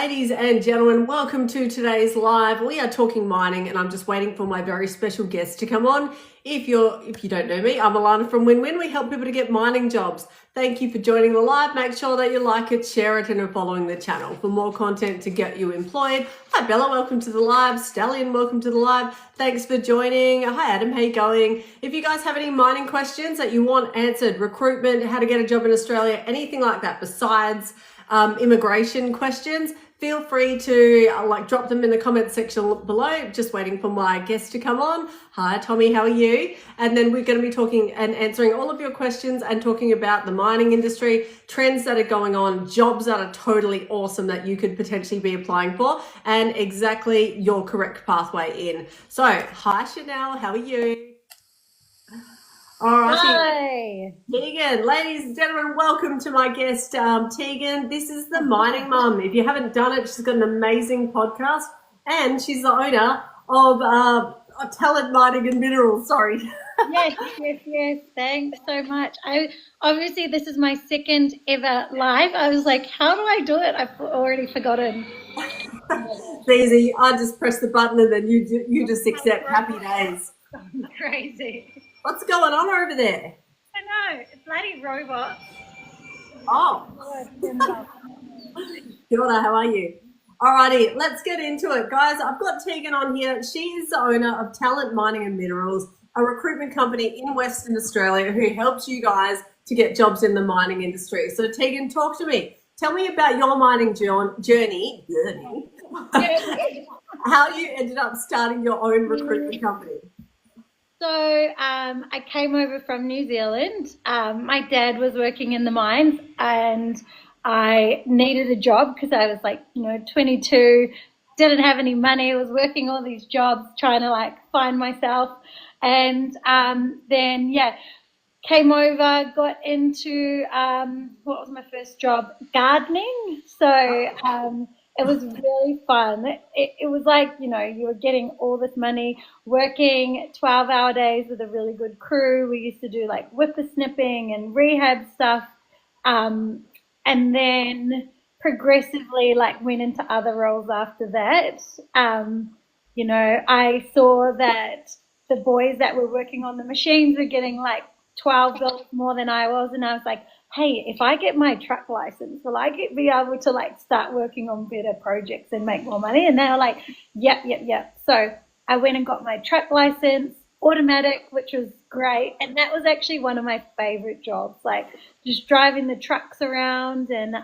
Ladies and gentlemen, welcome to today's live. We are talking mining and I'm just waiting for my very special guest to come on. If you don't know me, I'm Alana from Win Win. We help people to get mining jobs. Thank you for joining the live. Make sure that you like it, share it, and are following the channel for more content to get you employed. Hi Bella, welcome to the live. Stallion, welcome to the live. Thanks for joining. Hi Adam, how you going? If you guys have any mining questions that you want answered, recruitment, how to get a job in Australia, anything like that besides immigration questions, feel free to drop them in the comment section below. Just waiting for my guest to come on. Hi Tommy, how are you? And then we're going to be talking and answering all of your questions and talking about the mining industry, trends that are going on, jobs that are totally awesome that you could potentially be applying for, and exactly your correct pathway in. So hi Chanel, how are you? All right. Hi. Tegan, ladies and gentlemen, welcome to my guest, Tegan. This is the Mining Mum. If you haven't done it, she's got an amazing podcast and she's the owner of Talent Mining and Minerals. Sorry. Yes. Thanks so much. Obviously this is my second ever live. I was like, how do I do it? I've already forgotten. It's easy. I just press the button and then you just accept. Happy days. Crazy. What's going on over there? I know. It's bloody robots. Oh, Kia ora, how are you? Alrighty, let's get into it. Guys, I've got Tegan on here. She is the owner of Talent Mining and Minerals, a recruitment company in Western Australia who helps you guys to get jobs in the mining industry. So Tegan, talk to me. Tell me about your mining journey, how you ended up starting your own recruitment company. So I came over from New Zealand. My dad was working in the mines and I needed a job because I was 22, didn't have any money, was working all these jobs trying to find myself. And then came over, got into what was my first job? Gardening. So it was really fun. It was like, you were getting all this money, working 12-hour days with a really good crew. We used to do whippersnipping and rehab stuff. And then progressively went into other roles after that. I saw that the boys that were working on the machines were getting $12 more than I was, and I was like, hey, if I get my truck license, will I be able to start working on better projects and make more money? And they were like, yep. So I went and got my truck license, automatic, which was great. And that was actually one of my favorite jobs, just driving the trucks around and,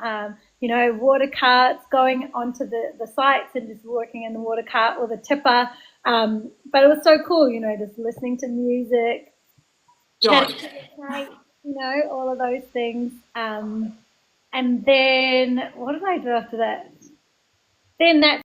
water carts, going onto the sites and just working in the water cart or the tipper. But it was so cool, just listening to music, chatting to the mate, all of those things. And then what did I do after that? Then that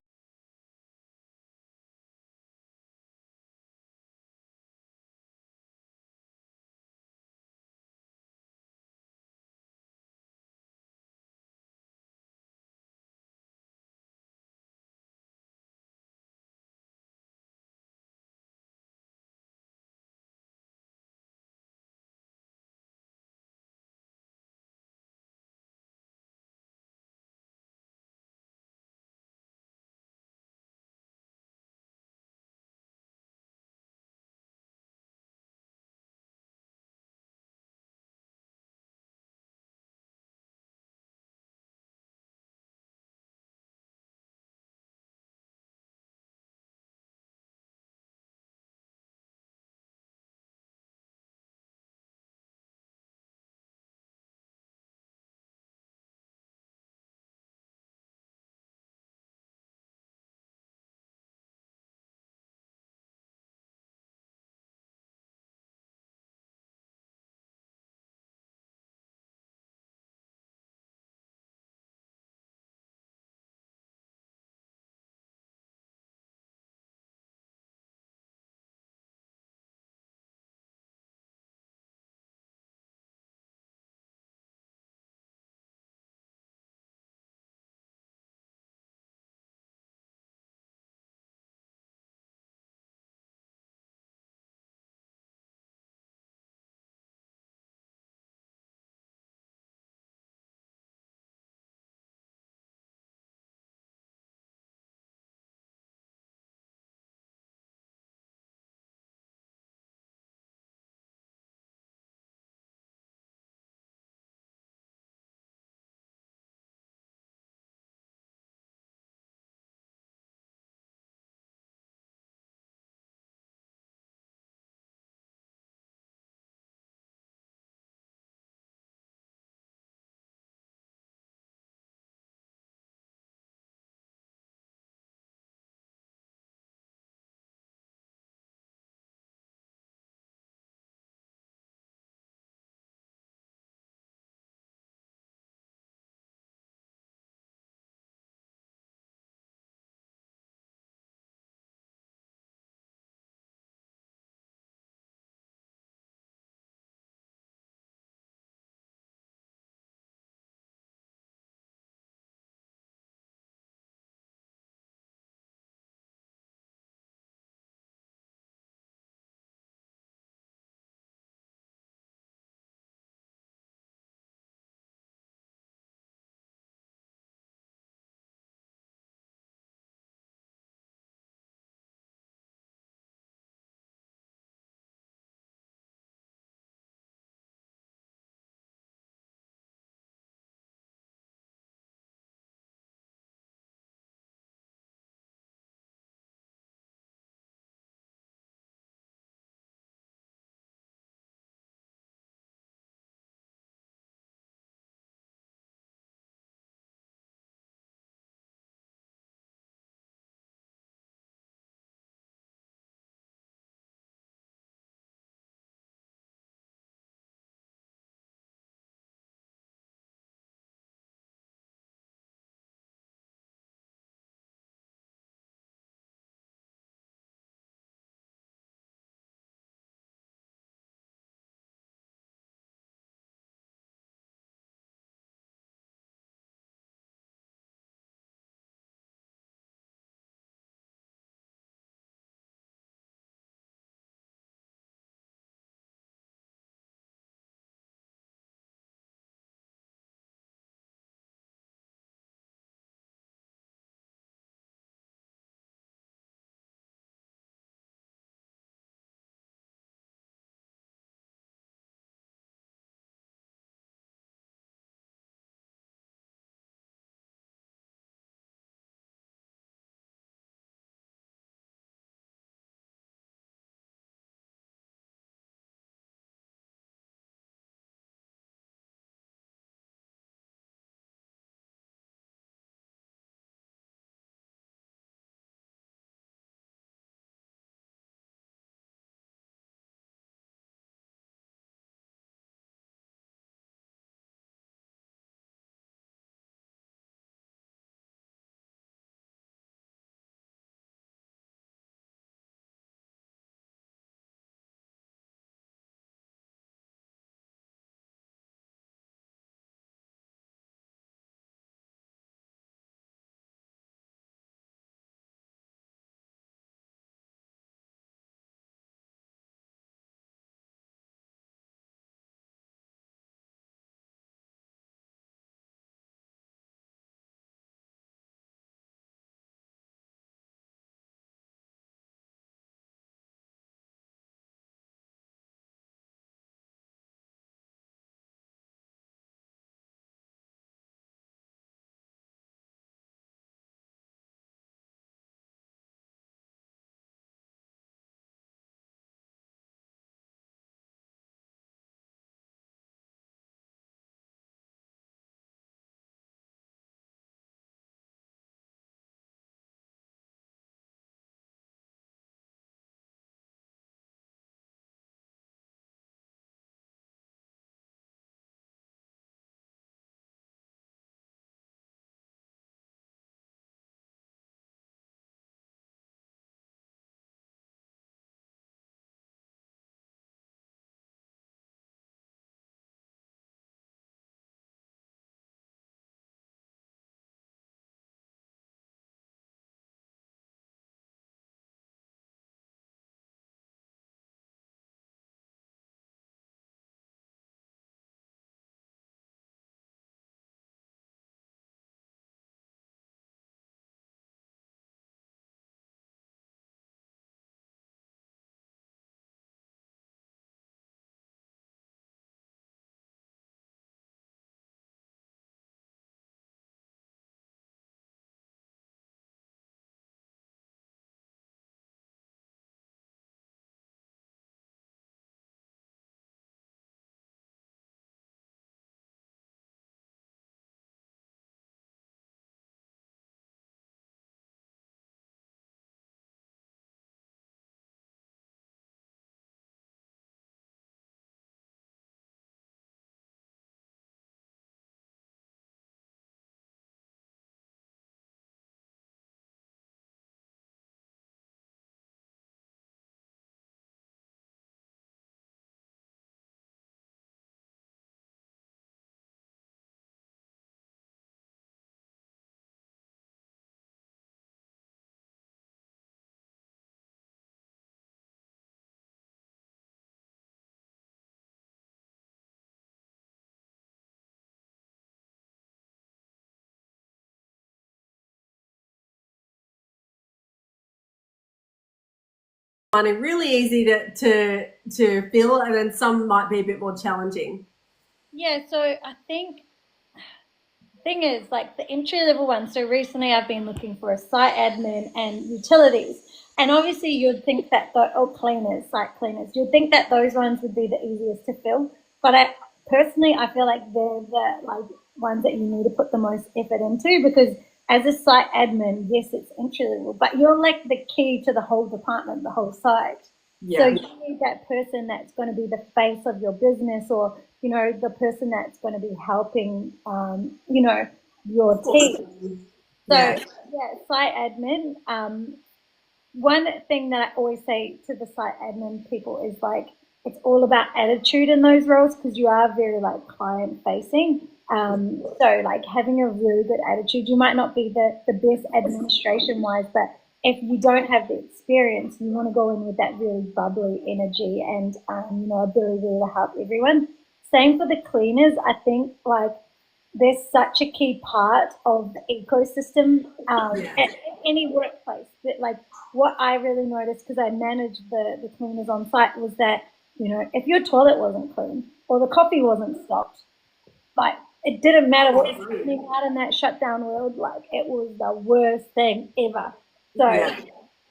finding really easy to fill, and then some might be a bit more challenging? Yeah, so I think thing is like the entry level ones. So recently I've been looking for a site admin and utilities. And obviously you'd think that cleaners, site cleaners, you'd think that those ones would be the easiest to fill. But personally I feel like they're the like ones that you need to put the most effort into, because as a site admin, yes, it's entry level, but you're like the key to the whole department, the whole site. So you need that person that's going to be the face of your business, or, you know, the person that's going to be helping, you know, your team. So, yeah, site admin. One thing that I always say to the site admin people is like, it's all about attitude in those roles, because you are very like client facing. So like having a really good attitude, you might not be the best administration wise, but if you don't have the experience, you want to go in with that really bubbly energy and, you know, ability to help everyone. Same for the cleaners. I think like they're such a key part of the ecosystem at any workplace. But like what I really noticed, because I managed the cleaners on site, was that, you know, if your toilet wasn't clean or the coffee wasn't stopped, like it didn't matter what was happening out in that shutdown world, like it was the worst thing ever. So,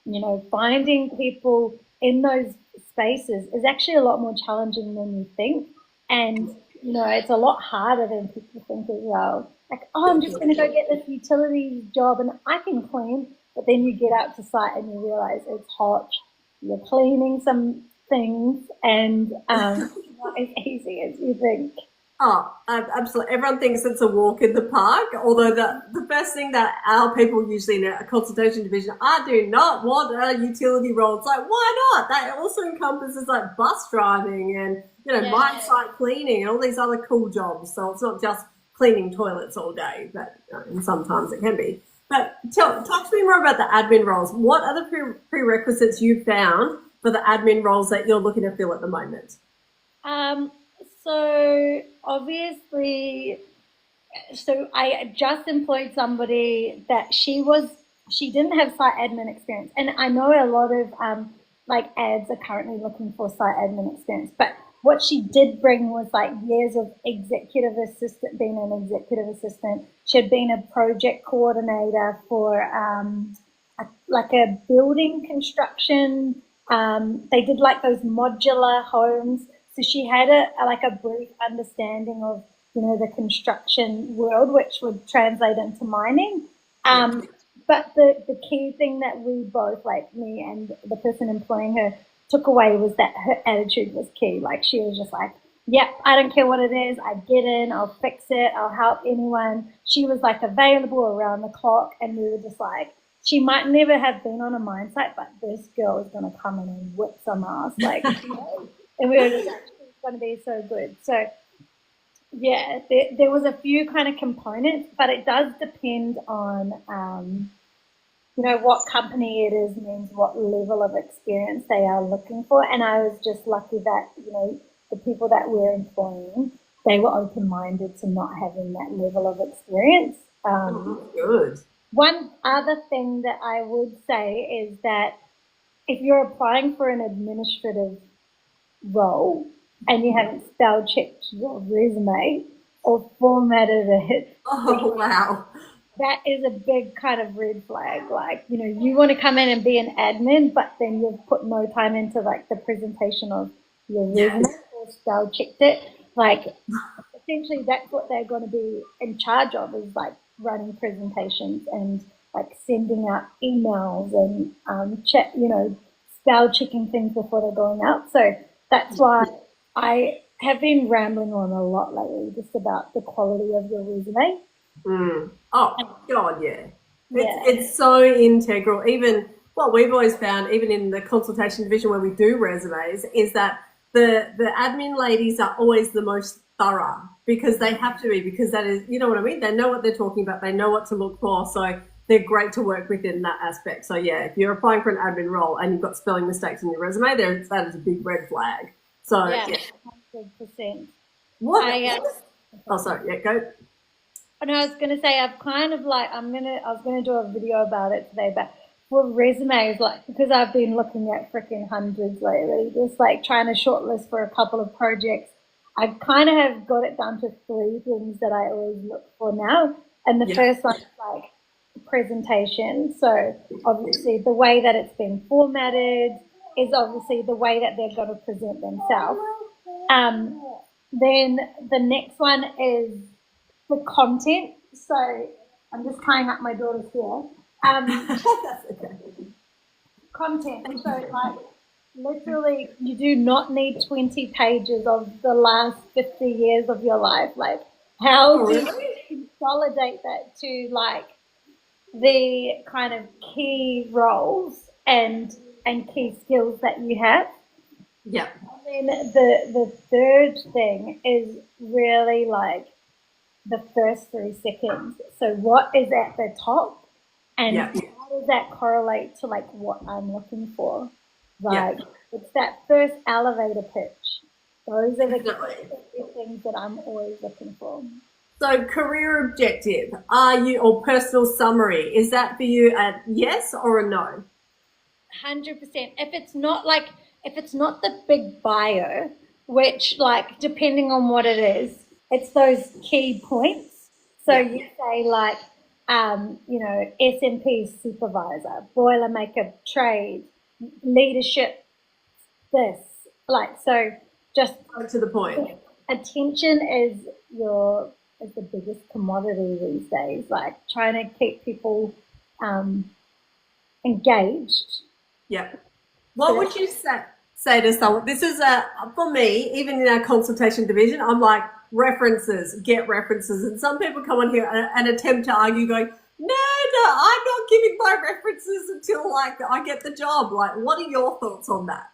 you know, finding people in those spaces is actually a lot more challenging than you think. And, you know, it's a lot harder than people think as well. Like, oh, I'm just going to go get this utilities job and I can clean. But then you get out to site and you realize it's hot. You're cleaning some things and it's not as easy as you think. Oh, absolutely. Everyone thinks it's a walk in the park, although the first thing that our people usually in a consultation division, I do not want a utility role. It's like, why not? That also encompasses like bus driving and, you know, mine site cleaning and all these other cool jobs. So it's not just cleaning toilets all day, but and sometimes it can be. But talk to me more about the admin roles. What are the prerequisites you've found for the admin roles that you're looking to fill at the moment? So obviously, so I just employed somebody that she didn't have site admin experience, and I know a lot of like ads are currently looking for site admin experience, but what she did bring was like years of executive assistant, being an executive assistant. She had been a project coordinator for like a building construction. They did like those modular homes. So she had like a brief understanding of, you know, the construction world, which would translate into mining. But the key thing that we both, like me and the person employing her, took away was that her attitude was key. Like she was just like, yep, I don't care what it is. I get in, I'll fix it, I'll help anyone. She was like available around the clock, and we were just like, she might never have been on a mine site, but this girl is going to come in and whip some ass. Like, you know? And we were just like, it's going to be so good. So, yeah, there was a few kind of components, but it does depend on, you know, what company it is means what level of experience they are looking for. And I was just lucky that, you know, the people that we're employing, they were open-minded to not having that level of experience. Good. One other thing that I would say is that if you're applying for an administrative role and you haven't spell checked your resume or formatted it, oh wow, that is a big kind of red flag. Like, you know, you want to come in and be an admin, but then you've put no time into like the presentation of your resume or spell checked it. Like, essentially that's what they're going to be in charge of, is like running presentations and like sending out emails and chat, you know, spell checking things before they're going out. So that's why I have been rambling on a lot lately, just about the quality of your resume. Oh God, yeah. It's so integral. Even what we've always found, even in the consultation division where we do resumes, is that the admin ladies are always the most thorough, because they have to be, because that is, you know what I mean? They know what they're talking about. They know what to look for. So they're great to work with in that aspect. So yeah, if you're applying for an admin role and you've got spelling mistakes in your resume, that is a big red flag. So yeah. 100%. Oh, sorry. Yeah, go. And I was going to say, I've kind of like, I was going to do a video about it today, but for resumes, like, because I've been looking at freaking hundreds lately, just like trying to shortlist for a couple of projects, I kind of have got it down to 3 things that I always look for now. And the first one is like presentation. So obviously the way that it's been formatted is obviously the way that they're going to present themselves. Then the next one is the content. So I'm just tying up my daughter's hair. That's okay. Content. So like literally you do not need 20 pages of the last 50 years of your life. Like how do you consolidate that to like the kind of key roles and key skills that you have? Yeah. And then the third thing is really like the first 3 seconds. So what is at the top and how does that correlate to like what I'm looking for? Like it's that first elevator pitch. Those are the key things that I'm always looking for. So career objective, or personal summary, is that for you a yes or a no? 100%. If it's not the big bio, which like depending on what it is, it's those key points. So you say like, S&P supervisor, Boilermaker trade, leadership, this, like, so just to the point. Attention is the biggest commodity these days. Like trying to keep people engaged. Yeah. What would you say to someone? This is for me, even in our consultation division, I'm like, references, get references. And some people come on here and attempt to argue going, no, I'm not giving my references until like I get the job. Like, what are your thoughts on that?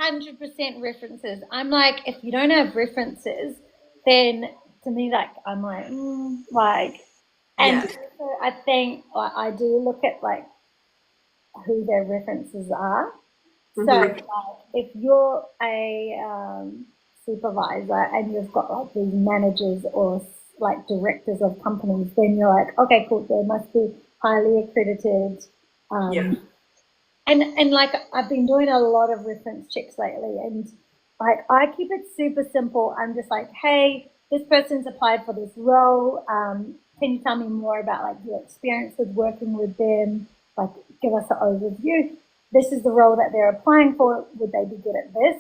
100% references. I'm like, if you don't have references, then to me, like, I'm like, and so I think I do look at like who their references are. So like, if you're a supervisor and you've got like these managers or like directors of companies, then you're like, okay, cool, they must be highly accredited. And like I've been doing a lot of reference checks lately, and like I keep it super simple. I'm just like, hey, this person's applied for this role. Can you tell me more about like your experience with working with them? Like, give us an overview. This is the role that they're applying for. Would they be good at this?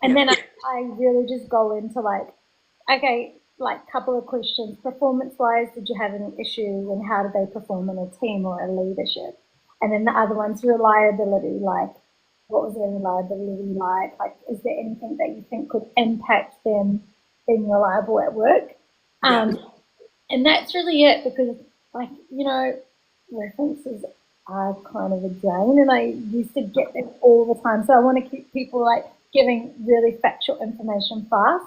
And then I really just go into like, okay, like couple of questions. Performance-wise, did you have any issues, and how did they perform in a team or a leadership? And then the other one's reliability, like what was their reliability like? Like, is there anything that you think could impact them being reliable at work? And that's really it, because like, references are kind of a drain, and I used to get them all the time. So I want to keep people like giving really factual information fast.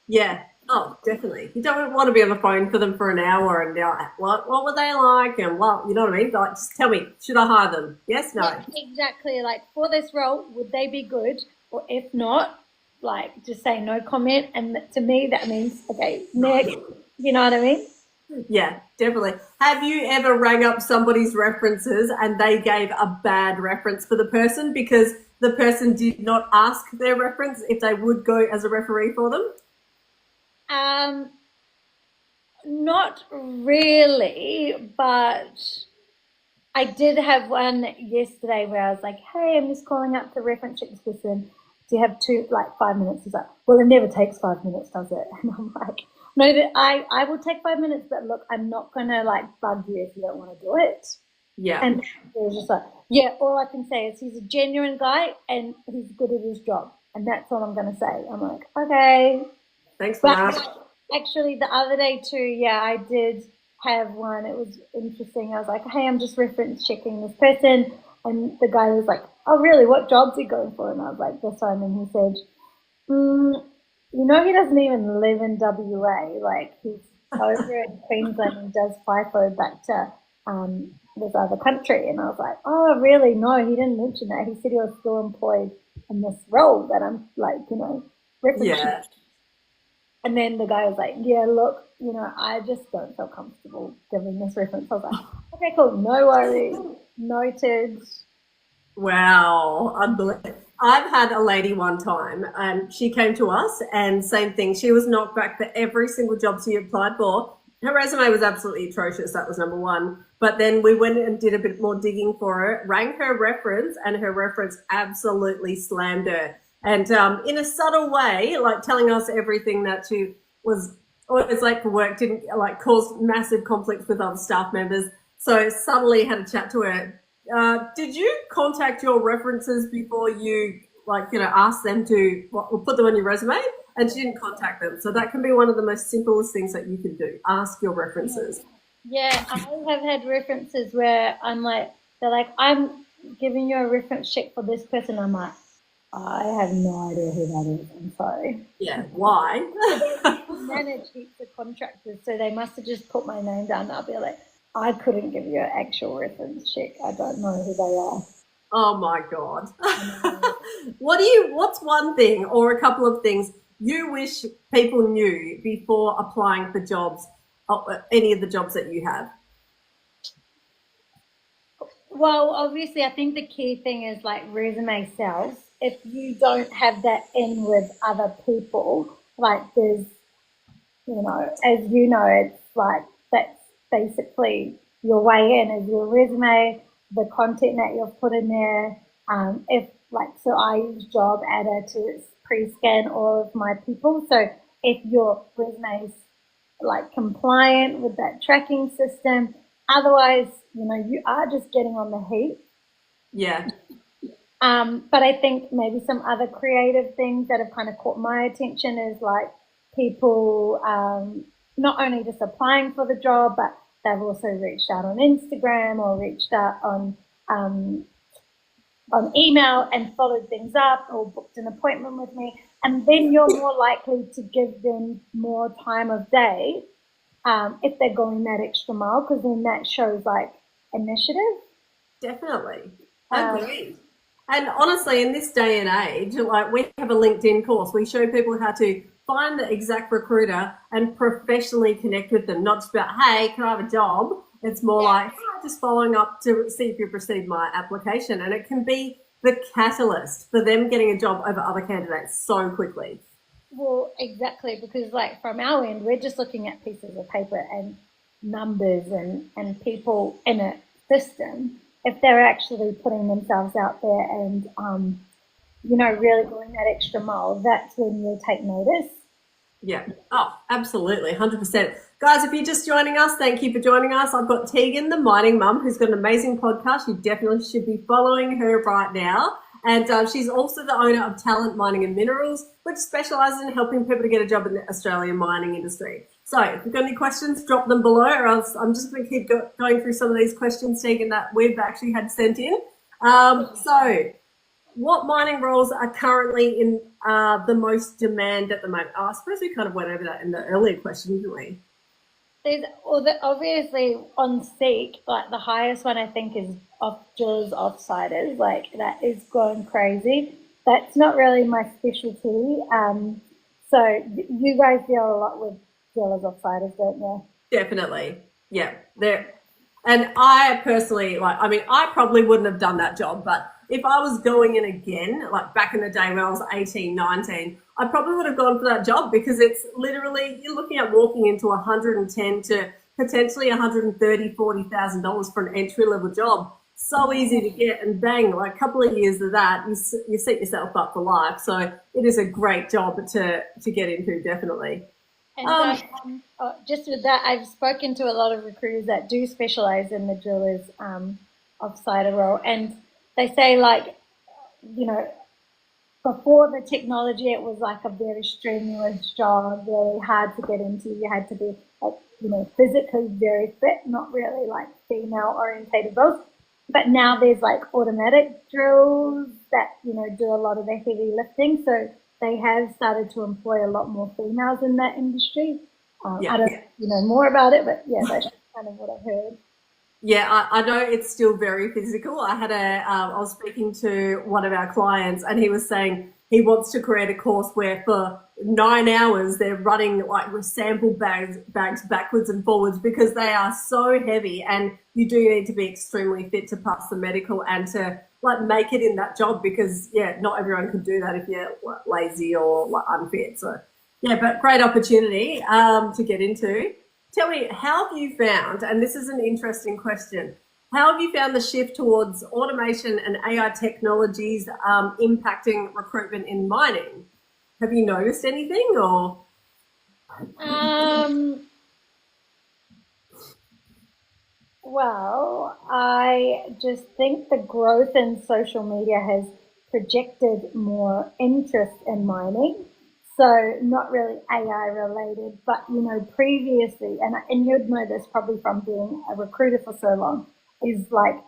Yeah. Oh, definitely. You don't want to be on the phone for them for an hour and what were they like, and what, you know what I mean? Like, just tell me, should I hire them? Yes, no. Yeah, exactly. Like, for this role, would they be good? Or if not, like, just say no comment. And to me, that means, okay, next. You know what I mean? Yeah, definitely. Have you ever rang up somebody's references and they gave a bad reference for the person because the person did not ask their reference if they would go as a referee for them? Not really, but I did have one yesterday where I was like, hey, I'm just calling up to reference check this person. Do you have 5 minutes? He's like, well, it never takes 5 minutes, does it? And I'm like, no, I will take 5 minutes, but look, I'm not going to like bug you if you don't want to do it. Yeah. And he was just like, yeah, all I can say is he's a genuine guy and he's good at his job. And that's all I'm going to say. I'm like, okay. Thanks for that. Actually, the other day too, I did have one. It was interesting. I was like, hey, I'm just reference checking this person. And the guy was like, oh, really? What job's he going for? And I was like, this one. And he said, he doesn't even live in WA. Like, he's over in Queensland and does FIFO back to this other country. And I was like, oh, really? No, he didn't mention that. He said he was still employed in this role that I'm like, reference checking. And then the guy was like, yeah, look, I just don't feel comfortable giving this reference. I was like, okay, cool, no worries, noted. Wow, unbelievable. I've had a lady one time and she came to us and same thing. She was knocked back for every single job she applied for. Her resume was absolutely atrocious. That was number one. But then we went and did a bit more digging for her, rang her reference, and her reference absolutely slammed her. And in a subtle way, like telling us everything that she was always late for work, didn't like cause massive conflicts with other staff members. So subtly had a chat to her. Did you contact your references before you, like, ask them to put them on your resume? And she didn't contact them. So that can be one of the most simplest things that you can do. Ask your references. Yeah, I have had references where I'm like, they're like, I'm giving you a reference check for this person. I'm like, I have no idea who that is. I'm sorry. Yeah, why? Manage heaps of contractors, so they must have just put my name down. I'll be like, I couldn't give you an actual reference check. I don't know who they are. Oh my God. What's one thing or a couple of things you wish people knew before applying for jobs, any of the jobs that you have? Well, obviously, I think the key thing is like resume sales. If you don't have that in with other people, like there's, as you know, it's like that's basically your way in is your resume, the content that you've put in there. If like, so I use Job Adder to pre-scan all of my people. So if your resume is like compliant with that tracking system, otherwise, you are just getting on the heap. Yeah. But I think maybe some other creative things that have kind of caught my attention is like people not only just applying for the job, but they've also reached out on Instagram or reached out on email and followed things up or booked an appointment with me. And then you're more likely to give them more time of day if they're going that extra mile, because then that shows like initiative. Definitely. Agreed. And honestly, in this day and age, like we have a LinkedIn course, we show people how to find the exact recruiter and professionally connect with them. Not just about, hey, can I have a job? It's more like just following up to see if you've received my application. And it can be the catalyst for them getting a job over other candidates so quickly. Well, exactly, because like from our end, we're just looking at pieces of paper and numbers and people in a system. If they're actually putting themselves out there and, really going that extra mile, that's when you'll take notice. Yeah. Oh, absolutely. 100%. Guys, if you're just joining us, thank you for joining us. I've got Tegan, the mining mum, who's got an amazing podcast. You definitely should be following her right now. And she's also the owner of Talent Mining and Minerals, which specialises in helping people to get a job in the Australian mining industry. So if you've got any questions, drop them below, or else I'm just going to keep going through some of these questions, Tegan, that we've actually had sent in. So what mining roles are currently in the most demand at the moment? I suppose we kind of went over that in the earlier question, didn't we? There's obviously on Seek, like the highest one I think is drillers offsiders, like that is going crazy. That's not really my specialty. So you guys deal a lot with drillers offsiders, don't you? Definitely. Yeah. And I personally, I probably wouldn't have done that job, but if I was going in again, like back in the day when I was 18, 19, I probably would have gone for that job because it's literally, you're looking at walking into 110 to potentially 130, $40,000 for an entry level job. So easy to get, and bang, like a couple of years of that, you set yourself up for life. So it is a great job to get into, definitely. And just with that, I've spoken to a lot of recruiters that do specialize in the drillers offsider role, and they say, like, before the technology, it was like a very strenuous job, very hard to get into. You had to be, like, physically very fit, not really like female orientated roles. But now there's like automatic drills that, do a lot of the heavy lifting. So they have started to employ a lot more females in that industry. I don't know more about it, but yeah, that's kind of what I've heard. Yeah, I know it's still very physical. I was speaking to one of our clients and he was saying he wants to create a course where for 9 hours they're running like with sample bags backwards and forwards because they are so heavy, and you do need to be extremely fit to pass the medical and to like make it in that job, because not everyone can do that if you're lazy or like unfit. So but great opportunity to get into. Tell me, how have you found, and this is an interesting question, how have you found the shift towards automation and AI technologies impacting recruitment in mining? Have you noticed anything, or? Well, I just think the growth in social media has projected more interest in mining. So not really AI related, but previously, and you'd know this probably from being a recruiter for so long, is like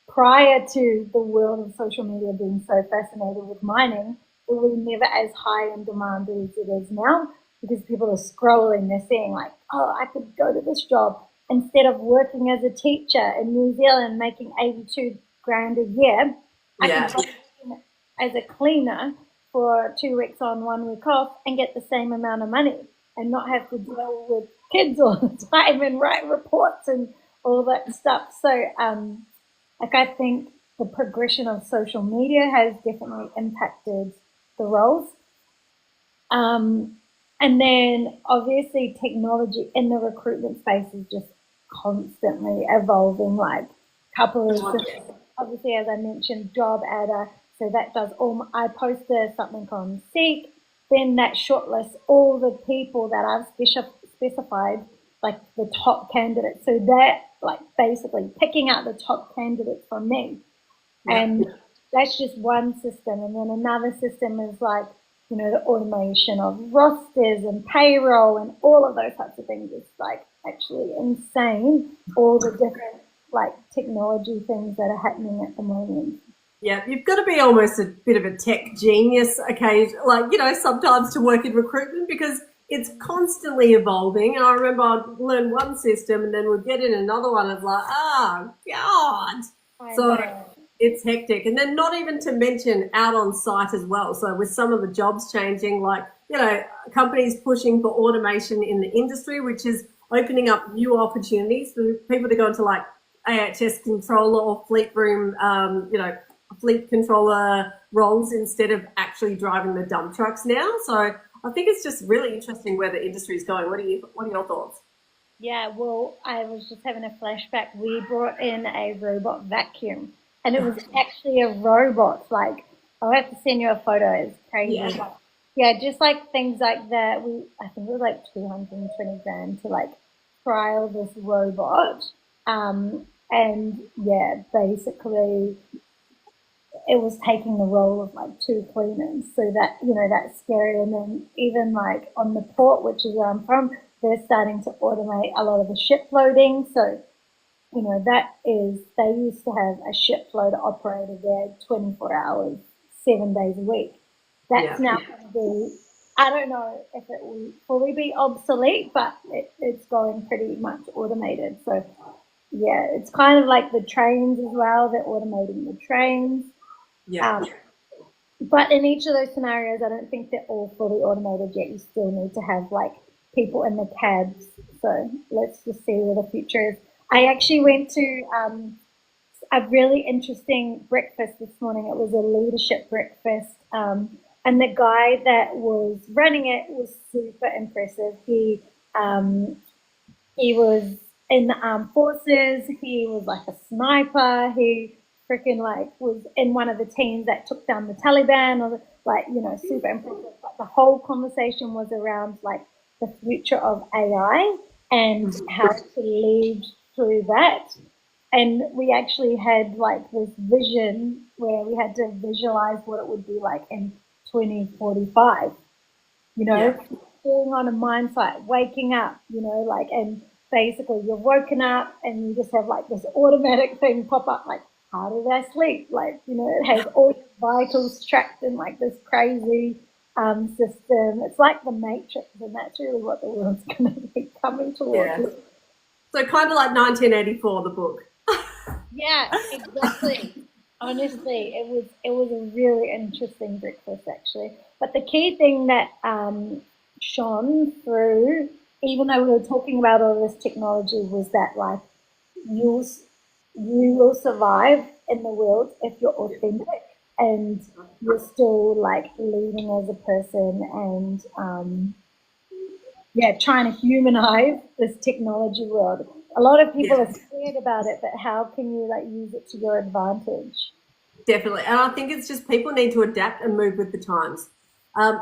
prior to the world of social media being so fascinated with mining, it was never as high in demand as it is now, because people are scrolling, they're seeing like, oh, I could go to this job instead of working as a teacher in New Zealand making 82 grand a year. I could go as a cleaner for 2 weeks on, 1 week off, and get the same amount of money and not have to deal with kids all the time and write reports and all that stuff. So, I think the progression of social media has definitely impacted the roles. And then obviously technology in the recruitment space is just constantly evolving. Like a couple of, obviously, as I mentioned, job adder. So that does I post something on Seek, then that shortlists all the people that I've specified, like the top candidates. So that like basically picking out the top candidates from me. And that's just one system. And then another system is like, the automation of rosters and payroll and all of those types of things. It's like actually insane, all the different like technology things that are happening at the moment. Yeah, you've got to be almost a bit of a tech genius sometimes to work in recruitment, because it's constantly evolving. And I remember I'd learn one system and then we'd get in another one. It's like, oh, God. It's hectic. And then not even to mention out on site as well. So with some of the jobs changing, like, companies pushing for automation in the industry, which is opening up new opportunities for people to go into like AHS controller or fleet room, fleet controller roles instead of actually driving the dump trucks now. So I think it's just really interesting where the industry is going. What are your thoughts? Yeah, well, I was just having a flashback. We brought in a robot vacuum, and it was actually a robot. Like, I'll have to send you a photo. It's crazy. Yeah, just like things like that. I think it was like 220 grand to like trial this robot. And yeah, basically it was taking the role of like 2 cleaners. So that, that's scary. And then even like on the port, which is where I'm from, they're starting to automate a lot of the ship loading. So, they used to have a ship loader operator there 24 hours, 7 days a week. That's now going to be, I don't know if it will fully be obsolete, but it's going pretty much automated. So, yeah, it's kind of like the trains as well. They're automating the trains. Yeah. But in each of those scenarios, I don't think they're all fully automated yet. You still need to have like people in the cabs. So let's just see where the future is. I actually went to a really interesting breakfast this morning. It was a leadership breakfast. And the guy that was running it was super impressive. He was in the armed forces. He was like a sniper. He freaking like was in one of the teams that took down the Taliban, or like, super impressive. But the whole conversation was around like the future of AI and how to lead through that. And we actually had like this vision where we had to visualize what it would be like in 2045, being on a mine site, waking up, and basically you're woken up and you just have like this automatic thing pop up, like, how did I sleep? Like, it has all your vitals tracked in like this crazy system. It's like the Matrix, and that's really what the world's going to be coming towards. Yeah. So kind of like 1984, the book. Yeah, exactly. Honestly, it was a really interesting breakfast actually. But the key thing that shone through, even though we were talking about all this technology, was that like you you will survive in the world if you're authentic and you're still like leading as a person and yeah, trying to humanize this technology world. A lot of people Yeah. are scared about it, but how can you like use it to your advantage? Definitely. And I think it's just people need to adapt and move with the times.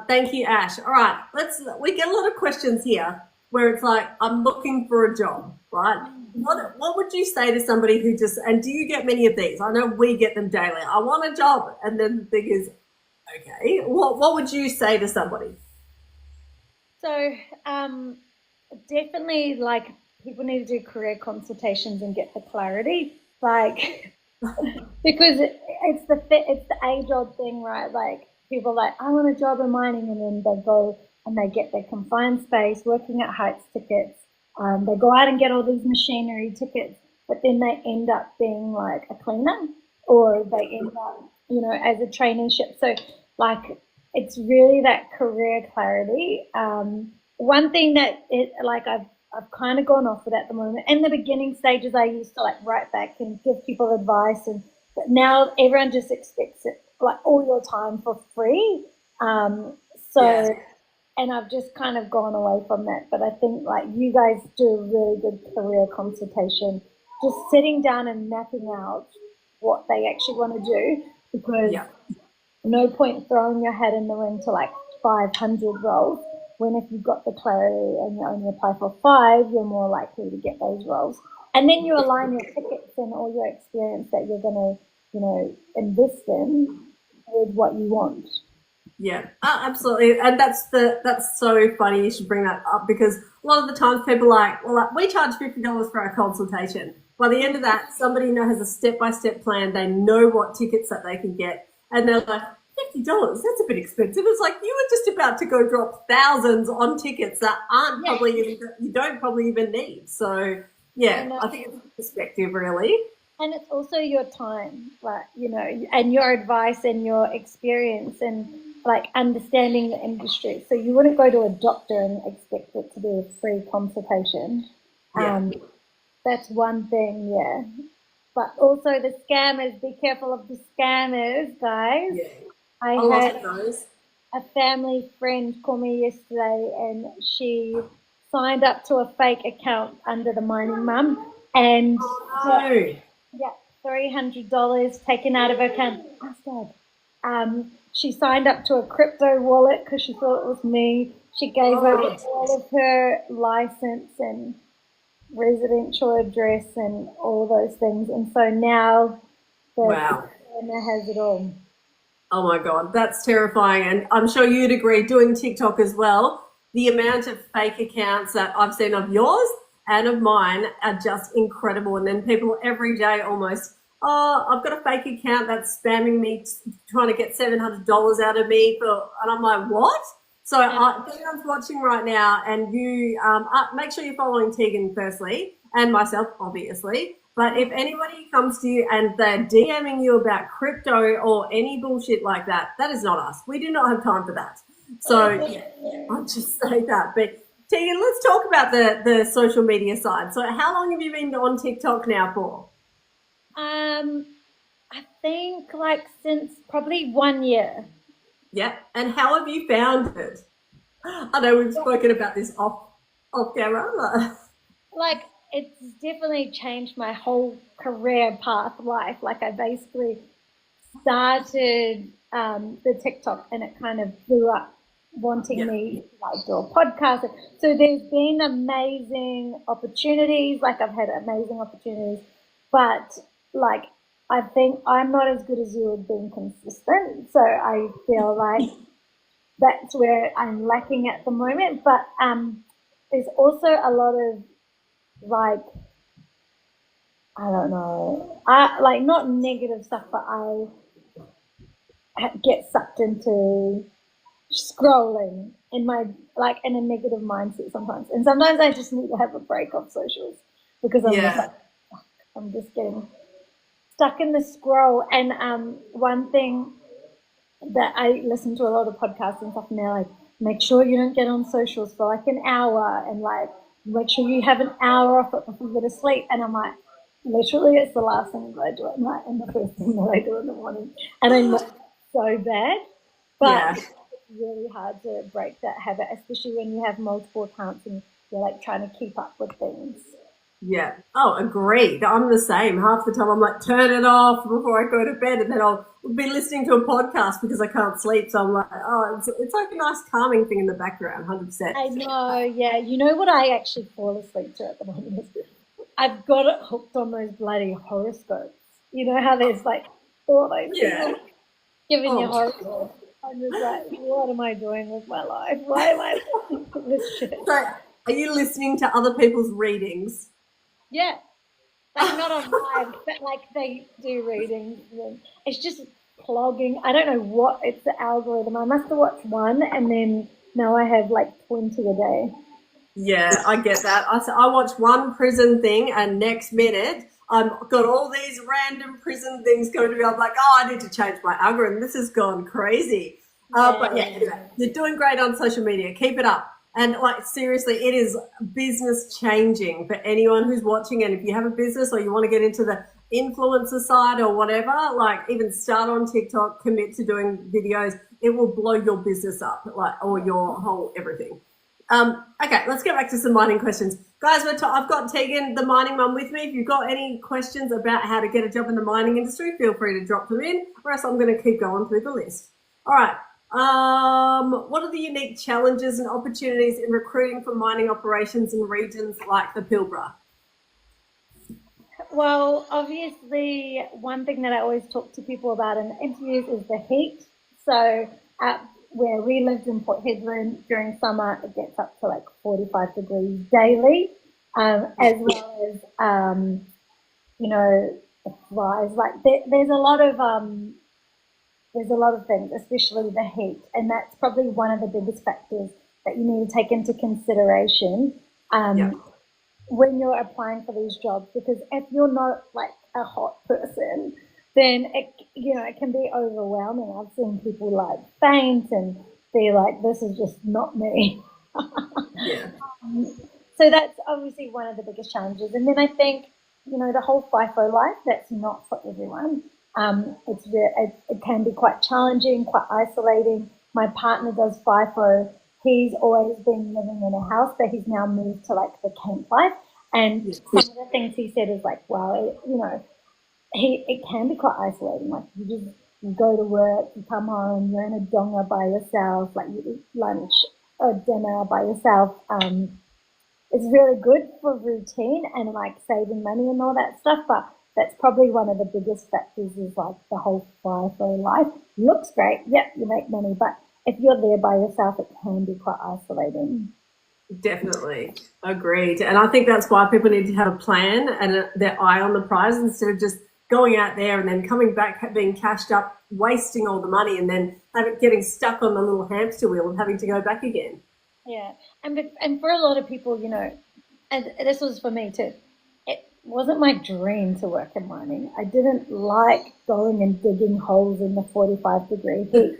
Thank you, Ash. All right, we get a lot of questions here where it's like, I'm looking for a job, right? What would you say to somebody who just, and do you get many of these? I know we get them daily. I want a job. And then the thing is, okay, what would you say to somebody? So, definitely like people need to do career consultations and get the clarity, like because it's the age old thing, right? Like people are like I want a job in mining, and then they go and they get their confined space, working at heights tickets. They go out and get all these machinery tickets, but then they end up being like a cleaner, or they end up, as a traineeship. So like it's really that career clarity. One thing that I've kind of gone off with at the moment. In the beginning stages, I used to like write back and give people advice, and but now everyone just expects it like all your time for free. Yeah. So, and I've just kind of gone away from that. But I think like you guys do a really good career consultation, just sitting down and mapping out what they actually want to do, because Yeah. no point throwing your head in the ring to like 500 roles when if you've got the clarity and you only apply for five, you're more likely to get those roles. And then you align your tickets and all your experience that you're going to, invest in with what you want. Yeah, absolutely, and that's so funny. You should bring that up because a lot of the times people are like, well, like, we charge $50 for our consultation. By the end of that, somebody has a step-by-step plan. They know what tickets that they can get, and they're like, $50. That's a bit expensive. It's like you were just about to go drop thousands on tickets that aren't Yeah, probably even you don't probably even need. So I yeah, know. I think it's perspective really. And it's also your time, like, and your advice and your experience and like understanding the industry. So you wouldn't go to a doctor and expect it to be a free consultation. Yeah, That's one thing, yeah. But also the scammers, be careful of the scammers, guys. yeah, I a lot of had those. a family friend call me yesterday and she signed up to a fake account under the mining mum and got, Oh yeah, $300 taken out of her account. Ask Dad. She signed up to a crypto wallet because she thought it was me. She gave no! over Oh, all of her license and residential address and all those things. And so now the wow. owner has it all. Oh my God, that's terrifying. And I'm sure you'd agree, doing TikTok as well, the amount of fake accounts that I've seen of yours and of mine are just incredible. And then people every day almost, oh, I've got a fake account that's spamming me, trying to get $700 out of me. And I'm like, what? So if anyone's watching right now and you make sure you're following Tegan firstly and myself, obviously. But if anybody comes to you and they're DMing you about crypto or any bullshit like that, that is not us. We do not have time for that. So yeah, I'll just say that. But Tegan, let's talk about the social media side. So how long have you been on TikTok now for? I think like since probably 1 year. Yeah. And how have you found it? I know we've spoken about this off camera. Like it's definitely changed my whole career path life. Like I basically started the TikTok and it kind of blew up wanting Yeah. me to like do a podcast. So there's been amazing opportunities, like I've had amazing opportunities, but like I think I'm not as good as you at being consistent. So I feel like that's where I'm lacking at the moment. But there's also a lot of like I don't know, I like not negative stuff, but I get sucked into scrolling in my like in a negative mindset sometimes, and sometimes I just need to have a break off socials because I'm just Yeah. like I'm just getting stuck in the scroll. And one thing that I listen to a lot of podcasts and stuff, and they're like, make sure you don't get on socials for like an hour, and like make sure you have an hour off it before you go to sleep. And I'm like, literally, it's the last thing that I do at night and the first thing that I do in the morning. And I know it's so bad, but it's really hard to break that habit, especially when you have multiple accounts and you're like trying to keep up with things. Yeah. Oh, agreed. I'm the same. Half the time I'm like, turn it off before I go to bed, and then I'll be listening to a podcast because I can't sleep. So I'm like, oh, it's like a nice calming thing in the background, 100%. I know, yeah. You know what I actually fall asleep to at the moment? I've got it hooked on those bloody horoscopes. You know how there's like all those people giving you horoscopes. I'm just like, what am I doing with my life? Why am I listening to this shit? So, are you listening to other people's readings? Yeah. Like not on live, but like they do readings. And it's just clogging. I don't know what, it's the algorithm. I must have watched one and then now I have like 20 a day. Yeah, I get that. I watch one prison thing and next minute I've got all these random prison things going to me. I'm like, oh, I need to change my algorithm. This has gone crazy. But yeah, anyway, you're doing great on social media. Keep it up. And like seriously, it is business changing for anyone who's watching. And if you have a business or you want to get into the influencer side or whatever, like even start on TikTok, commit to doing videos, it will blow your business up, like, or your whole everything. Okay, let's get back to some mining questions. Guys, I've got Tegan, the mining mum, with me. If you've got any questions about how to get a job in the mining industry, feel free to drop them in, or else I'm going to keep going through the list. All right. What are the unique challenges and opportunities in recruiting for mining operations in regions like the Pilbara? Well, obviously, one thing that I always talk to people about in interviews is the heat. So where we lived in Port Hedland during summer, it gets up to like 45 degrees daily, as well as, you know, the flies. Like there's a lot of things, especially the heat, and that's probably one of the biggest factors that you need to take into consideration when you're applying for these jobs. Because if you're not like a hot person, then it can be overwhelming. I've seen people like faint and be like, this is just not me. So that's obviously one of the biggest challenges. And then I think, the whole FIFO life, that's not for everyone. It can be quite challenging, quite isolating. My partner does FIFO. He's always been living in a house, but he's now moved to like the camp life. And some of the things he said is like, wow, it can be quite isolating. Like you go to work, you come home, you're in a donga by yourself, like you eat lunch or dinner by yourself. It's really good for routine and like saving money and all that stuff, but that's probably one of the biggest factors is like the whole FIFO life. Looks great, yep, you make money, but if you're there by yourself, it can be quite isolating. Definitely. Agreed. And I think that's why people need to have a plan and their eye on the prize instead of just going out there and then coming back being cashed up, wasting all the money and then getting stuck on the little hamster wheel and having to go back again. Yeah. And for a lot of people, and this was for me too, it wasn't my dream to work in mining. I didn't like going and digging holes in the 45-degree heat.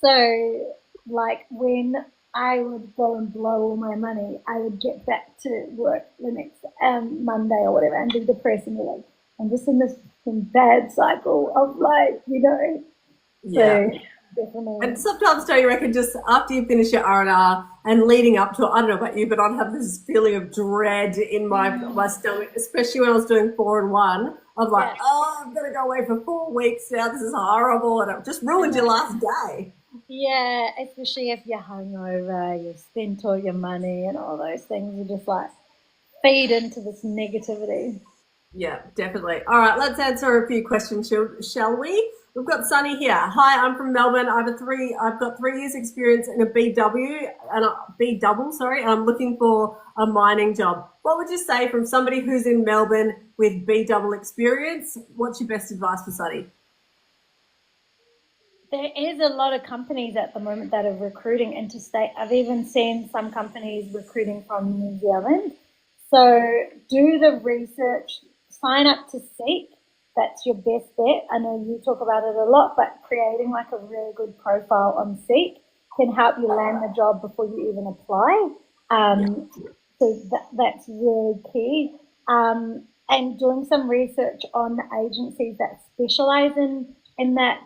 So like when I would go and blow all my money, I would get back to work the next Monday or whatever and be depressed and be like, I'm just in this bad cycle of life, Yeah. So definitely. And sometimes, don't you reckon, just after you finish your R&R and leading up to it, I don't know about you, but I'd have this feeling of dread in my stomach, especially when I was doing 4-in-1. I'm like, I'm going to go away for 4 weeks now. This is horrible. And it just ruined your last day. Yeah, especially if you're hungover, you've spent all your money and all those things. You just like feed into this negativity. Yeah, definitely. All right, let's answer a few questions, shall we? We've got Sunny here. Hi, I'm from Melbourne. I've got 3 years experience in a B double, and I'm looking for a mining job. What would you say from somebody who's in Melbourne with B double experience? What's your best advice for Sunny? There is a lot of companies at the moment that are recruiting interstate. I've even seen some companies recruiting from New Zealand. So do the research, sign up to Seek. That's your best bet. I know you talk about it a lot, but creating like a really good profile on Seek can help you land the job before you even apply. So that's really key. And doing some research on the agencies that specialize in that,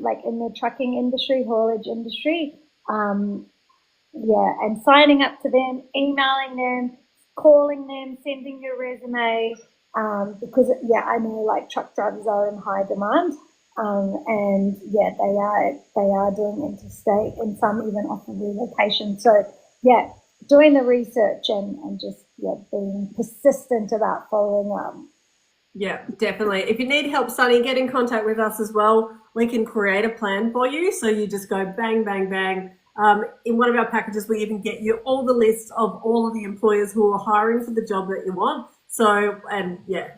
like in the trucking industry, haulage industry. And signing up to them, emailing them, calling them, sending your resume, because I know like truck drivers are in high demand, they are doing interstate and some even offer relocation. So doing the research and just being persistent about following up. Yeah, definitely. If you need help, Sunny, get in contact with us as well. We can create a plan for you. So you just go bang, bang, bang. In one of our packages, we even get you all the lists of all of the employers who are hiring for the job that you want. So,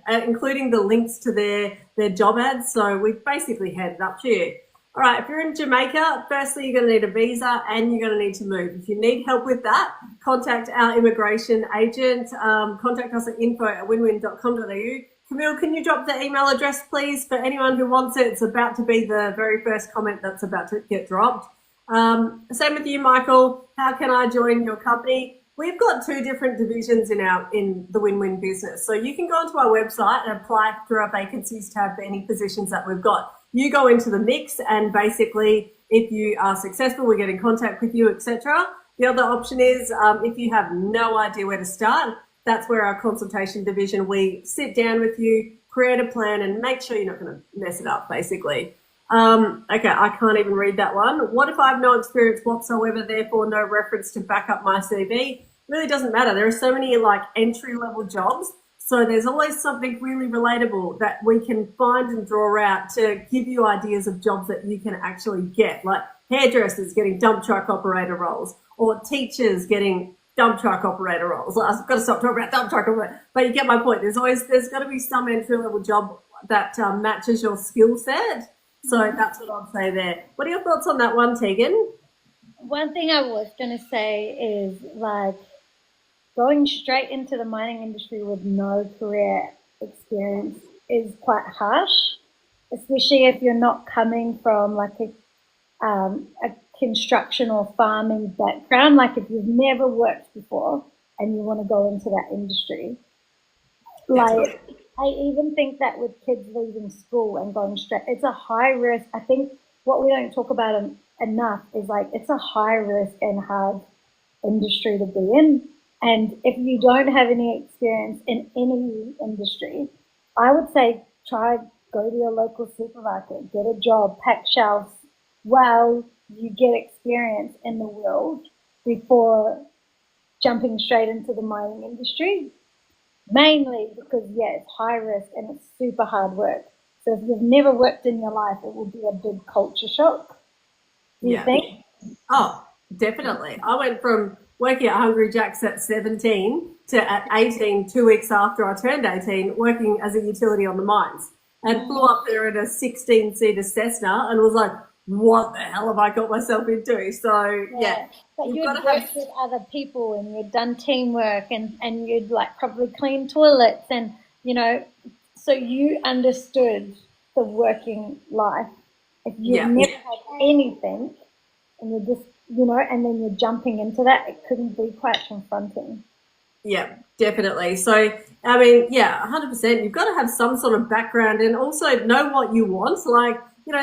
including the links to their job ads. So we've basically handed up to you. All right, if you're in Jamaica, firstly, you're going to need a visa and you're going to need to move. If you need help with that, contact our immigration agent. Contact us at info@winwin.com.au. Camille, can you drop the email address, please, for anyone who wants it? It's about to be the very first comment that's about to get dropped. Same with you, Michael. How can I join your company? We've got 2 different divisions in the Win-Win business. So you can go onto our website and apply through our vacancies tab for any positions that we've got. You go into the mix, and basically, if you are successful, we get in contact with you, etc. The other option is if you have no idea where to start, that's where our consultation division, we sit down with you, create a plan, and make sure you're not going to mess it up, basically. Okay, I can't even read that one. What if I have no experience whatsoever, therefore no reference to back up my CV? Really doesn't matter. There are so many like entry-level jobs, so there's always something really relatable that we can find and draw out to give you ideas of jobs that you can actually get, like hairdressers getting dump truck operator roles, or teachers getting dump truck operator roles. I've got to stop talking about dump truck operator, but you get my point. There's got to be some entry-level job that matches your skill set. So that's what I'd say there. What are your thoughts on that one, Tegan? One thing I was going to say is like going straight into the mining industry with no career experience is quite harsh, especially if you're not coming from like a construction or farming background. Like if you've never worked before and you want to go into that industry, like I even think that with kids leaving school and going straight, it's a high risk. I think what we don't talk about enough is like it's a high risk and hard industry to be in. And if you don't have any experience in any industry, I would say go to your local supermarket, get a job, pack shelves while you get experience in the world before jumping straight into the mining industry. Mainly because, it's high risk and it's super hard work. So if you've never worked in your life, it will be a big culture shock. Do you think? Oh, definitely. I went from working at Hungry Jack's at 17 to at 18, 2 weeks after I turned 18, working as a utility on the mines, and flew up there in a 16-seater Cessna and was like, what the hell have I got myself into? So, But you'd worked with other people and you'd done teamwork and you'd like probably clean toilets and, so you understood the working life. If you've never had anything and you're just, and then you're jumping into that, it couldn't be quite confronting. Yeah, definitely. So, I mean, 100%. You've got to have some sort of background and also know what you want. Like,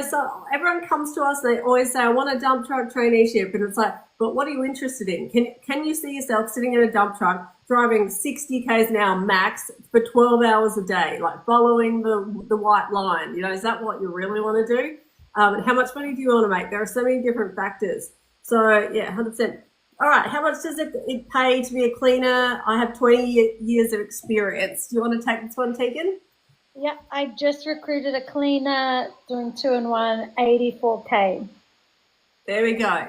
so everyone comes to us, they always say, I want a dump truck traineeship. And it's like, but what are you interested in? Can you see yourself sitting in a dump truck driving 60 k's an hour max for 12 hours a day, like following the white line? Is that what you really want to do? And how much money do you want to make? There are so many different factors. So, 100%. All right, how much does it pay to be a cleaner? I have 20 years of experience. Do you want to take this one, Tegan? Yeah, I just recruited a cleaner doing 2-in-1, 84K. There we go.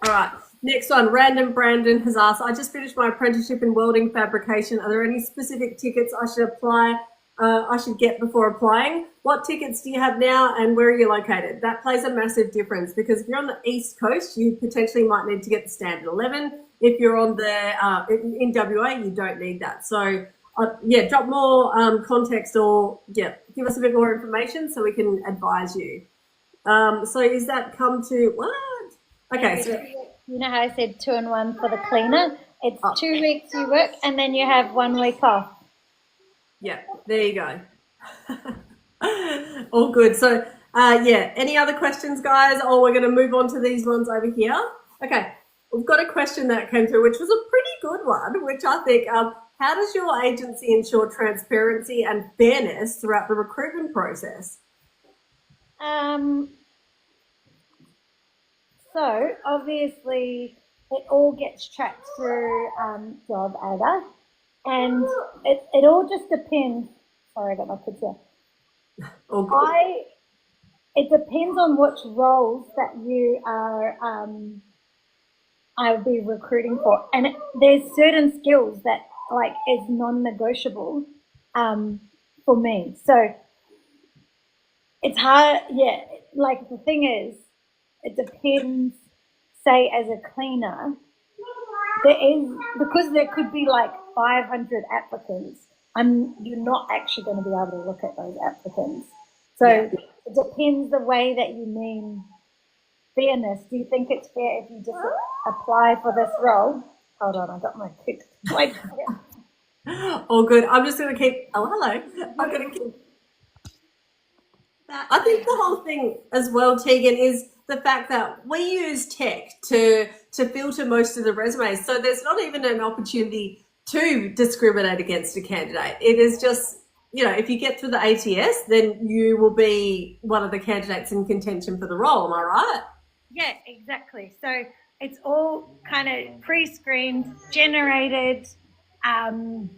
All right, next one. Random Brandon has asked, I just finished my apprenticeship in welding fabrication. Are there any specific tickets I should get before applying? What tickets do you have now and where are you located? That plays a massive difference because if you're on the East Coast, you potentially might need to get the standard 11. If you're on in WA, you don't need that. So yeah, drop more context or give us a bit more information so we can advise you. So is that come to what? Okay, so you know how I said 2 and 1 for the cleaner? It's 2 weeks you work and then you have 1 week off. yeah, there you go. All good. So yeah, any other questions, guys? Or we're going to move on to these ones over here. Okay, we've got a question that came through, which was a pretty good one, which I think, how does your agency ensure transparency and fairness throughout the recruitment process? So obviously it all gets tracked through Job Adder, and it all just depends. Sorry, I got my kids here. All good. It depends on which roles that you are. I'll be recruiting for, and there's certain skills that like is non-negotiable for me. So it's hard. Yeah, like the thing is, it depends. Say as a cleaner, because there could be like 500 applicants. You're not actually going to be able to look at those applicants. So it depends the way that you mean fairness. Do you think it's fair if you just apply for this role? Hold on, I got my text. All good. I'm just going to keep. Oh, hello. I'm going to keep. I think the whole thing as well, Tegan, is the fact that we use tech to filter most of the resumes. So there's not even an opportunity to discriminate against a candidate. It is just, if you get through the ATS, then you will be one of the candidates in contention for the role. Am I right? Yeah, exactly. So it's all kind of pre-screened, generated, and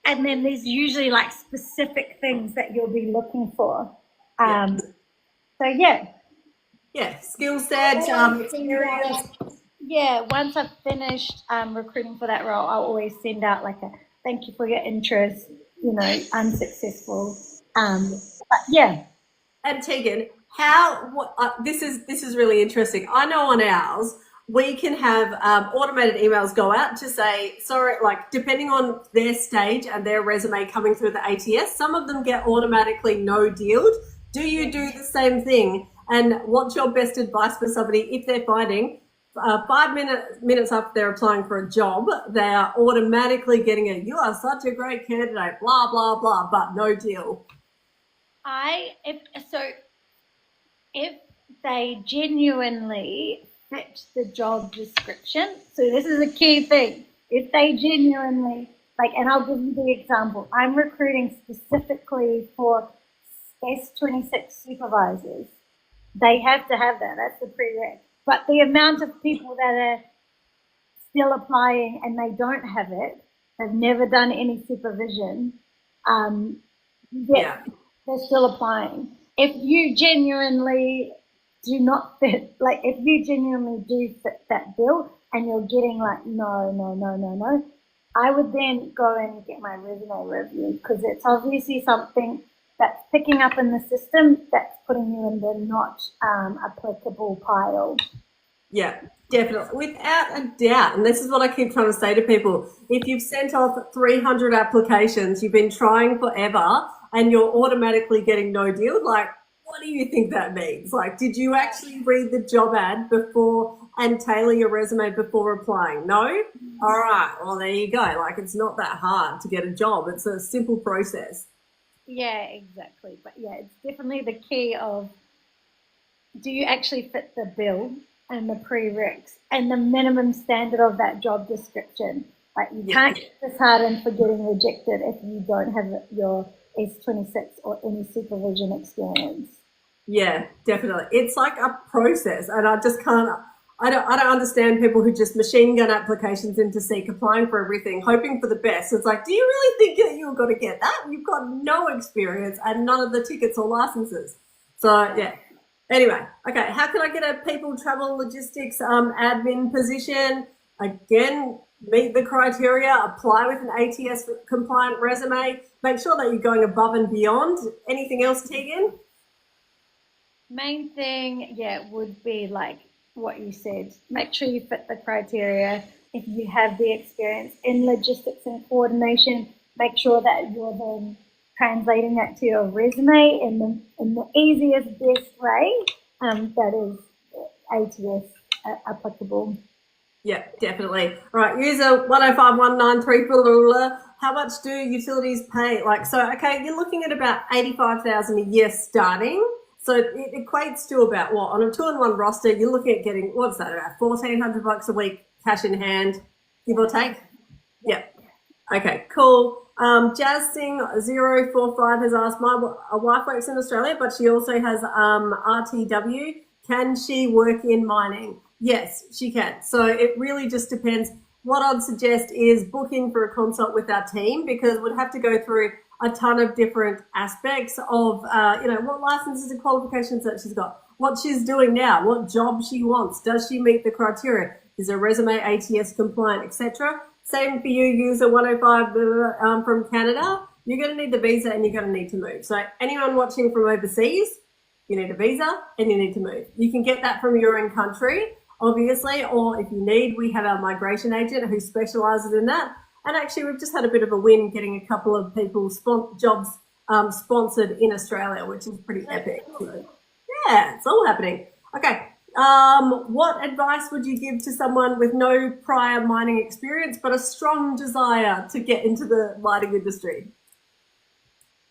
then there's usually like specific things that you'll be looking for. So yeah, skill set, experience. Yeah, once I've finished recruiting for that role, I'll always send out like a thank you for your interest, unsuccessful. But yeah. And Tegan, this is really interesting. I know on ours, we can have automated emails go out to say, sorry, like depending on their stage and their resume coming through the ATS, some of them get automatically no dealed. Do you do the same thing? And what's your best advice for somebody if they're finding 5 minutes after they're applying for a job, they are automatically getting you are such a great candidate, blah, blah, blah, but no deal? If they genuinely fit the job description, so this is a key thing. If they genuinely, and I'll give you the example. I'm recruiting specifically for S26 supervisors. They have to have that. That's the prereq. But the amount of people that are still applying and they don't have it, they've never done any supervision, they're still applying. If you genuinely do not fit, if you genuinely do fit that bill and you're getting no, I would then go and get my resume reviewed because it's obviously something that's picking up in the system that's putting you in the not applicable pile. Yeah, definitely. Without a doubt. And this is what I keep trying to say to people. If you've sent off 300 applications, you've been trying forever, and you're automatically getting no deal, what do you think that means? Did you actually read the job ad before and tailor your resume before applying? No? All right. Well, there you go. It's not that hard to get a job. It's a simple process. Yeah, exactly. But yeah, it's definitely the key of, do you actually fit the bill and the prereqs and the minimum standard of that job description? You can't get disheartened for getting rejected if you don't have your S26 or any supervision experience. Yeah, definitely. It's like a process, and I just can't. I don't understand people who just machine gun applications into Seek, applying for everything, hoping for the best. It's do you really think that you're going to get that? You've got no experience and none of the tickets or licenses. So yeah. Anyway, okay. How can I get a people, travel, logistics, admin position? Again, meet the criteria, apply with an ATS compliant resume, make sure that you're going above and beyond. Anything else, Tegan? Main thing, would be what you said. Make sure you fit the criteria. If you have the experience in logistics and coordination, make sure that you're then translating that to your resume in the easiest, best way that is ATS applicable. Yeah, definitely. All right, user 105,193, blah, blah, blah. How much do utilities pay? Like, so, okay, you're looking at about 85,000 a year starting. So it equates to about what? On a 2-in-1 roster, you're looking at getting, what's that, about $1,400 a week cash in hand, give or take? Yeah. Okay, cool. Jazz Singh 045 has asked, my wife works in Australia, but she also has RTW. Can she work in mining? Yes, she can. So it really just depends. What I'd suggest is booking for a consult with our team, because we'd have to go through a ton of different aspects of, what licenses and qualifications that she's got, what she's doing now, what job she wants, does she meet the criteria, is her resume ATS compliant, etc. Same for you, user 105 from Canada. You're going to need the visa and you're going to need to move. So anyone watching from overseas, you need a visa and you need to move. You can get that from your own country, obviously, or if you need, we have our migration agent who specialises in that. And actually, we've just had a bit of a win getting a couple of people's jobs sponsored in Australia, which is pretty epic. So, yeah, it's all happening. Okay. What advice would you give to someone with no prior mining experience but a strong desire to get into the mining industry?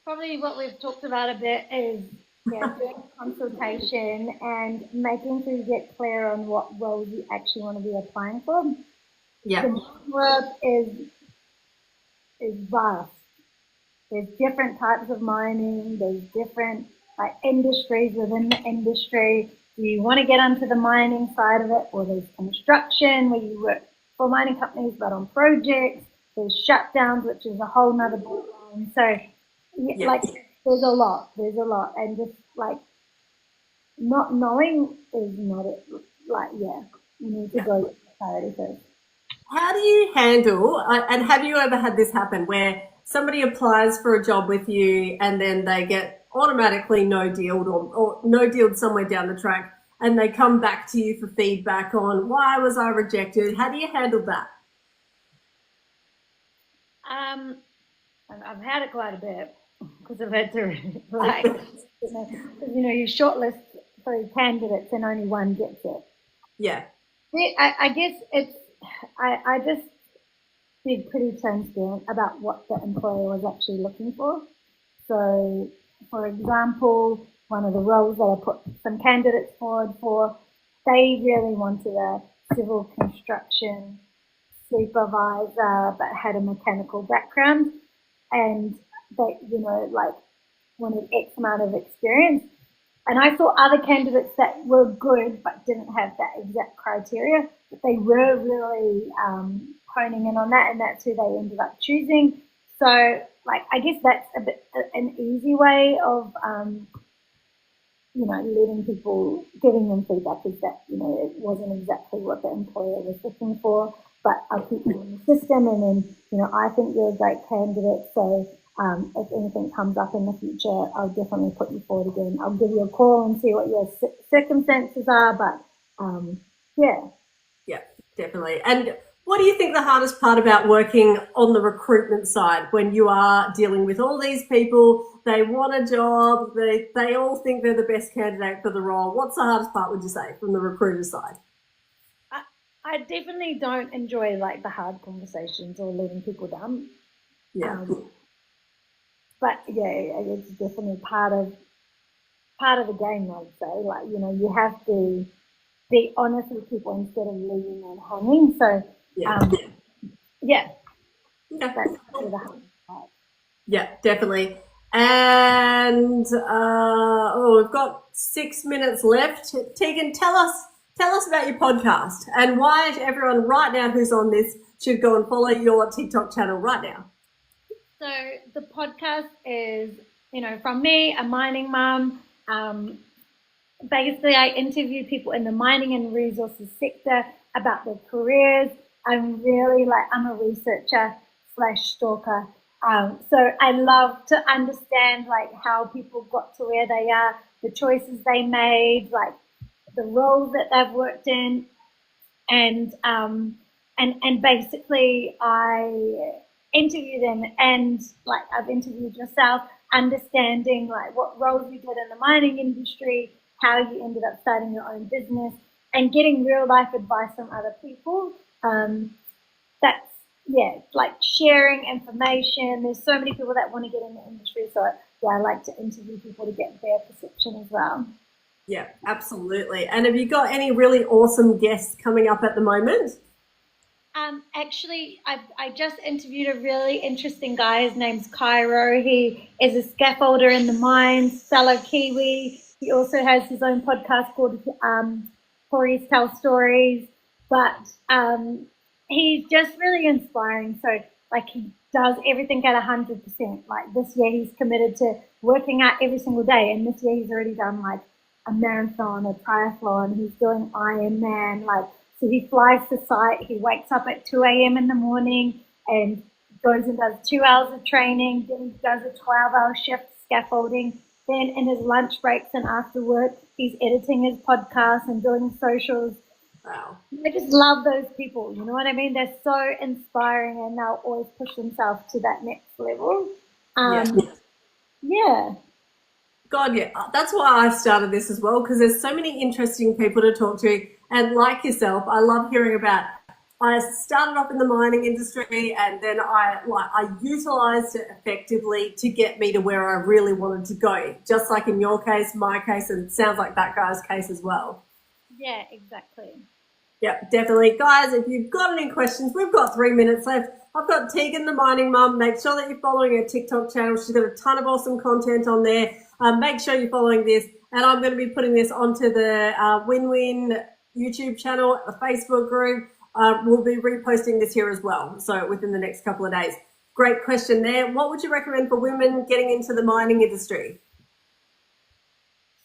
Probably what we've talked about a bit is doing consultation and making sure you get clear on what roles you actually want to be applying for. Yeah. The work is vast. There's different types of mining. There's different industries within the industry. Do you want to get onto the mining side of it, or there's construction where you work for mining companies but on projects? There's shutdowns, which is a whole nother ballgame. So, there's a lot, and just not knowing is not it. You need to go with clarity first. How do you handle, and have you ever had this happen where somebody applies for a job with you and then they get automatically no dealed or no dealed somewhere down the track, and they come back to you for feedback on why was I rejected? How do you handle that? I've had it quite a bit because I've had to you shortlist 3 candidates and only one gets it. Yeah. I guess I just be pretty transparent about what the employer was actually looking for. So, for example, one of the roles that I put some candidates forward for, they really wanted a civil construction supervisor but had a mechanical background, and they, wanted X amount of experience. And I saw other candidates that were good but didn't have that exact criteria, but they were really honing in on that, and that's who they ended up choosing. So, I guess that's a bit an easy way of, letting people, giving them feedback is that, it wasn't exactly what the employer was looking for, but I'll keep you in the system, and then, I think you're a great candidate, so if anything comes up in the future, I'll definitely put you forward again. I'll give you a call and see what your circumstances are, but yeah. Yeah, definitely. And what do you think the hardest part about working on the recruitment side when you are dealing with all these people, they want a job, they all think they're the best candidate for the role? What's the hardest part, would you say, from the recruiter side? I definitely don't enjoy the hard conversations or letting people down. Yeah. But yeah, it's definitely part of the game, I'd say. You have to be honest with people instead of leaving them hanging. So yeah. That's the hard part. Yeah, definitely. And we've got 6 minutes left. Tegan, tell us about your podcast and why everyone right now who's on this should go and follow your TikTok channel right now. So the podcast is, from me, a mining mum. Basically, I interview people in the mining and resources sector about their careers. I'm really I'm a researcher / stalker. So I love to understand how people got to where they are, the choices they made, the roles that they've worked in, and basically I interview them, and like I've interviewed yourself, understanding like what roles you did in the mining industry, how you ended up starting your own business, and getting real life advice from other people. That's like sharing information. There's so many people that want to get in the industry, so yeah, I like to interview people to get their perception as well. Yeah, absolutely. And have you got any really awesome guests coming up at the moment? Actually, I just interviewed a really interesting guy. His name's Cairo. He is a scaffolder in the mines, fellow Kiwi. He also has his own podcast called Corey's Tell Stories. But he's just really inspiring. So, like, he does everything at 100%. Like, this year he's committed to working out every single day. And this year he's already done, like, a marathon, a triathlon. He's doing Ironman, like, so he flies to site, he wakes up at 2 a.m. in the morning and goes and does 2 hours of training, then he does a 12-hour shift scaffolding, then in his lunch breaks and after work, he's editing his podcast and doing socials. Wow. I just love those people, you know what I mean? They're so inspiring and they'll always push themselves to that next level. Yeah. God, yeah, that's why I started this as well, because there's so many interesting people to talk to. And like yourself, I love hearing about, I started off in the mining industry and then I utilized it effectively to get me to where I really wanted to go. Just like in your case, my case, and it sounds like that guy's case as well. Yeah, exactly. Yeah, definitely. Guys, if you've got any questions, we've got 3 minutes left. I've got Tegan, the mining mum. Make sure that you're following her TikTok channel. She's got a ton of awesome content on there. Make sure you're following this. And I'm going to be putting this onto the Win-Win YouTube channel, the Facebook group. We'll be reposting this here as well, so within the next couple of days. Great question there. What would you recommend for women getting into the mining industry?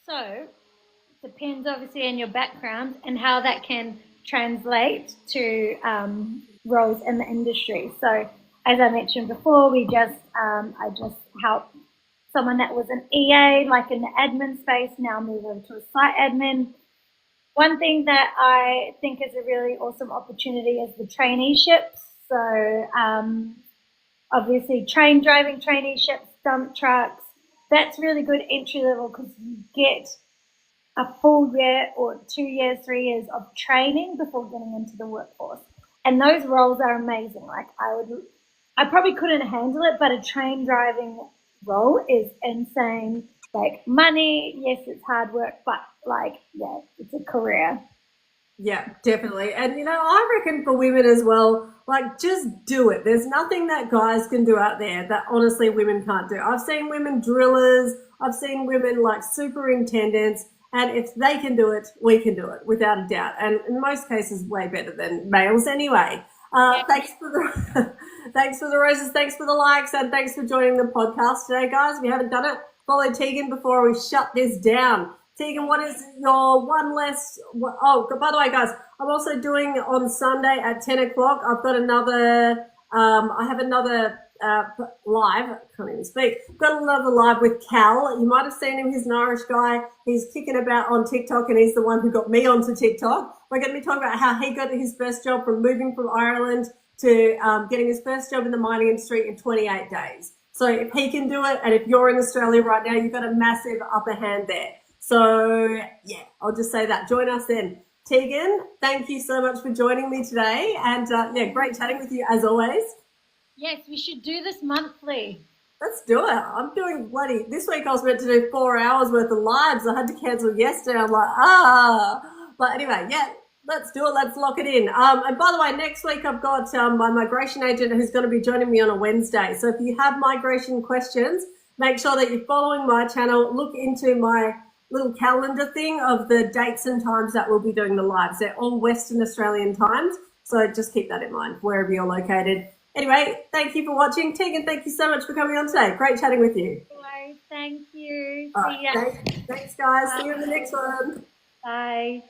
So, depends obviously on your background and how that can translate to roles in the industry. So, as I mentioned before, I just helped someone that was an EA, like in the admin space, now move over to a site admin. One thing that I think is a really awesome opportunity is the traineeships. So obviously train driving traineeships, dump trucks, that's really good entry level because you get a full year or 2 years, 3 years of training before getting into the workforce. And those roles are amazing. Like I probably couldn't handle it, but a train driving role is insane. Like money, yes, it's hard work, but like, yeah, it's a career. Yeah, definitely. And, I reckon for women as well, like, just do it. There's nothing that guys can do out there that honestly women can't do. I've seen women drillers, I've seen women like superintendents, and if they can do it, we can do it without a doubt. And in most cases, way better than males anyway. Thanks for the roses, thanks for the likes, and thanks for joining the podcast today, guys. If you haven't done it, follow Tegan before we shut this down. Tegan, what is your one less? Oh, by the way, guys, I'm also doing on Sunday at 10 o'clock. I've got another, I have another live. I can't even speak. I've got another live with Cal. You might have seen him. He's an Irish guy. He's kicking about on TikTok, and he's the one who got me onto TikTok. We're going to be talking about how he got his first job from moving from Ireland to getting his first job in the mining industry in 28 days. So if he can do it, and if you're in Australia right now, you've got a massive upper hand there. So, yeah, I'll just say that. Join us then. Tegan, thank you so much for joining me today. And, great chatting with you as always. Yes, we should do this monthly. Let's do it. I'm doing this week I was meant to do 4 hours worth of lives. I had to cancel yesterday. I'm like, But anyway, yeah, let's do it. Let's lock it in. And by the way, next week I've got my migration agent who's going to be joining me on a Wednesday. So if you have migration questions, make sure that you're following my channel. Look into my little calendar thing of the dates and times that we'll be doing the lives. They're all Western Australian times, so just keep that in mind wherever you're located. Anyway, thank you for watching. Tegan, thank you so much for coming on today. Great chatting with you. Thank you. See ya. Thanks, guys. See you in the next one. Bye.